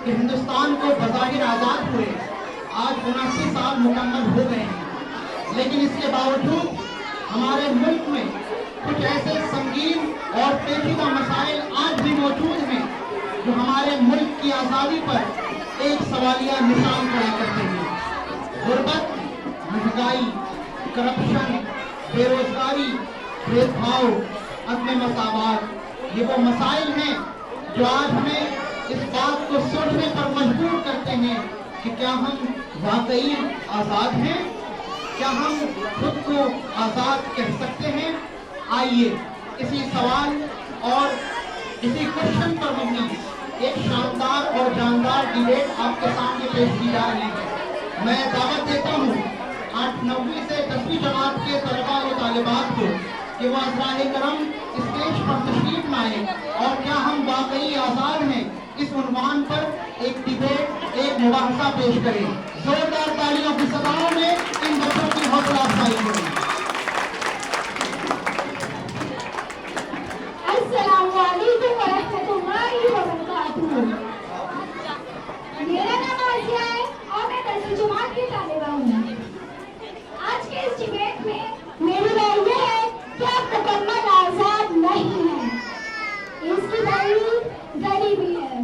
कि हिंदुस्तान को बज़ाहिर आज़ाद हुए आज 79 साल मुकम्मल हो गए हैं, लेकिन इसके बावजूद हमारे मुल्क में कुछ ऐसे संगीन और पेचीदा मसाइल आज भी मौजूद हैं जो हमारे मुल्क की आज़ादी पर एक सवालिया निशान खड़ा करते हैं। गुर्बत, महंगाई, करप्शन, बेरोजगारी, भेदभाव, अदम मसावत, ये वो मसाइल हैं जो आज हमें इस बात को सोचने पर मजबूर करते हैं कि क्या हम वाकई आज़ाद हैं, क्या हम खुद को आज़ाद कह सकते हैं। आइए इसी सवाल और इसी क्वेश्चन पर मबनी एक शानदार और जानदार डिबेट आपके सामने पेश की जा रही है। मैं दावत देता हूँ 8वीं से 10वीं जमात के तलबा और तालिबात को कि वह अज़राए करम स्टेज पर तशरीफ लाएं और क्या हम वाकई आज़ाद हैं, इस उन्वान पर एक डिबेट, एक मुबाहसा पेश करें। जोरदार तालियों की सदाओं में इन बच्चों की हौसला अफजाई करें। अस्सलामु अलैकुम वरहमतुल्लाहि वबरकातुहू। मेरा नाम आसिया है और मैं 10वीं जमात की तालिबा हूँ। आज के इस डिबेट में मेरी राय यह है कि आप मुकम्मल आज़ाद नहीं हैं। इसकी दलील गरीबी है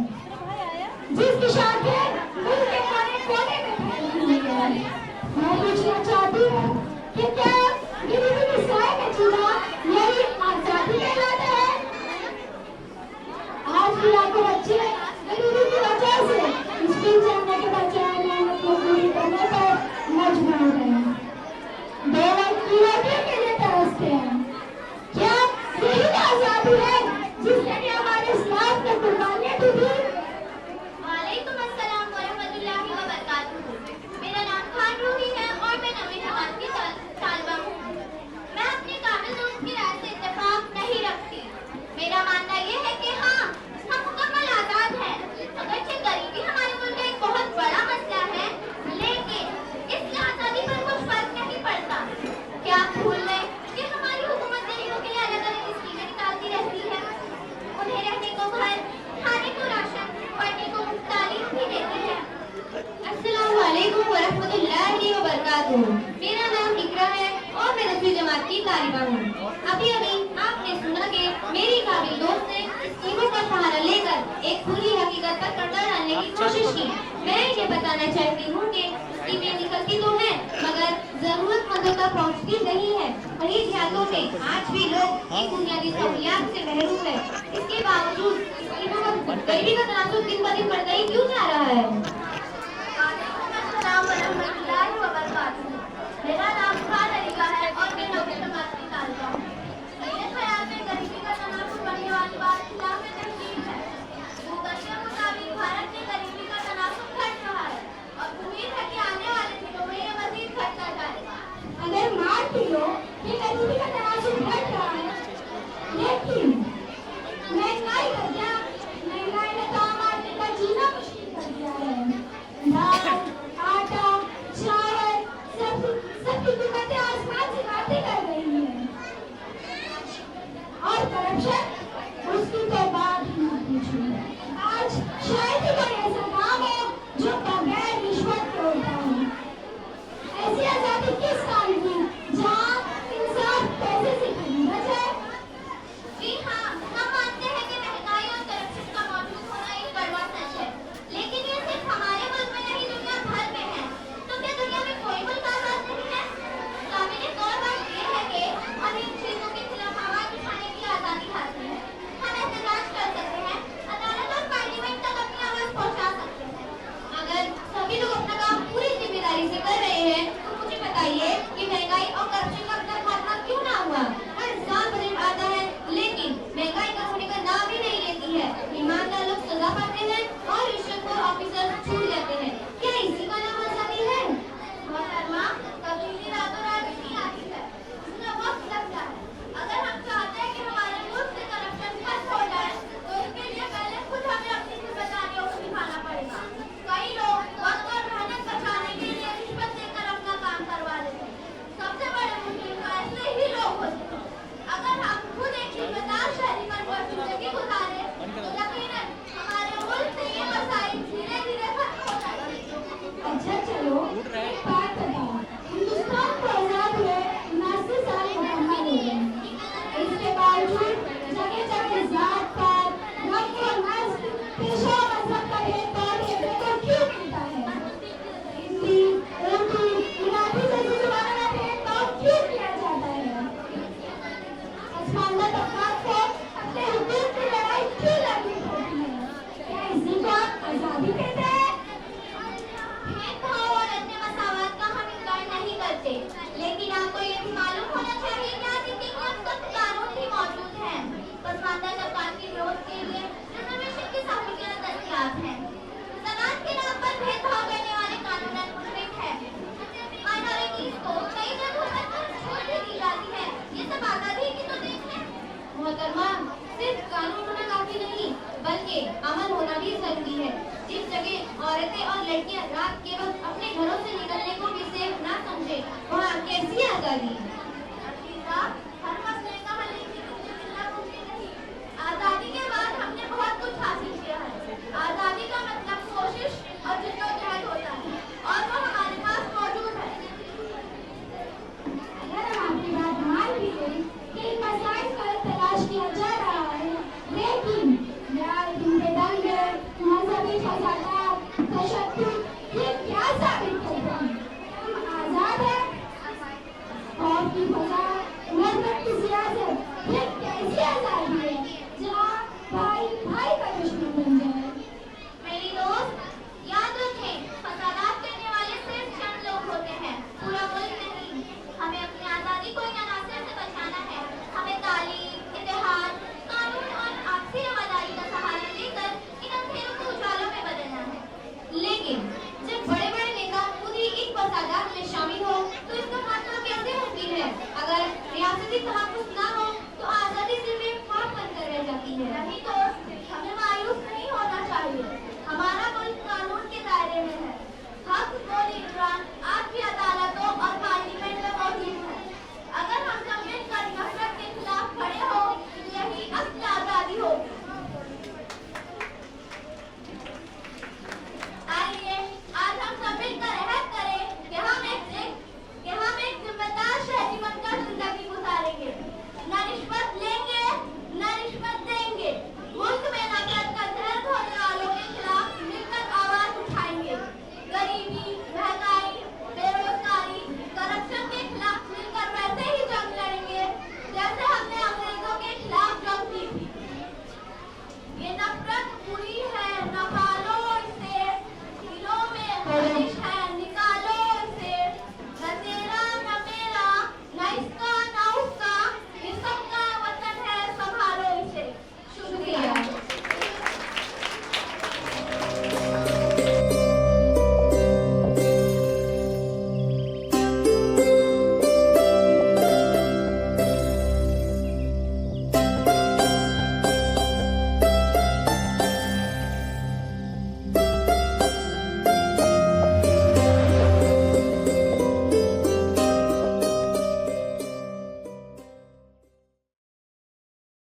जिसकी शाखें मुल्क के कोने कोने में फैली हुई है। मैं पूछना चाहती हूँ कि क्या गरीबी के साए में जीना यही आज़ादी कहलाता है। आज भी लाखों बच्चे गरीबी की वजह से स्कूल जाने के बजाय मेहनत मजदूरी करने पर मजबूर हैं। 2 वक्त की रोटी के लिए तरसते हैं। क्या यही आज़ादी है जिसके लिए हमारे इस्लाम ने कुर्बानियां दी थी। वालेकुम अस्सलाम वरहमतुल्लाहि वबरकातुहू। मेरा नाम खान रूही है और मैं 9वीं जमात की तालिबा हूँ। मैं अपने काबिल दोस्त की राय से इत्तेफाक नहीं रखती। मेरा मानना यह है कि हाँ, हम मुकम्मल आज़ाद हैं। अगरचे गरीबी हमारे मुल्क का एक बहुत बड़ा मसला है, लेकिन इससे आज़ादी पर कुछ फर्क नहीं पड़ता। क्या आप भूल गए कि हमारी हुकूमत गरीबों के लिए अलग-अलग स्कीमें निकालती रहती है। उन्हें रहने को घर, खाने को राशन, पढ़ने को मुफ्त तालीम भी देती है। अस्सलामु अलैकुम वरहमतुल्लाहि वबरकातुहू। मेरा नाम इकरा है और मैं 10वीं जमात की तालिबा हूँ। अभी आपने सुना कि मेरी काबिल दोस्त ने स्कीमों का सहारा लेकर एक पूरी हकीकत पर पर्दा डालने की कोशिश की। मैं ये बताना चाहती हूँ कि स्कीमें निकलती तो हैं, मगर जरूरतमंदों तक पहुँचती नहीं है। गरीब हाथों में आज भी लोग इन बुनियादी सहूलियात से महरूम है। इसके बावजूद स्कीमों का गरीबी का तनासुर दिन ब दिन बढ़ता ही क्यों जा रहा है। मेरा नाम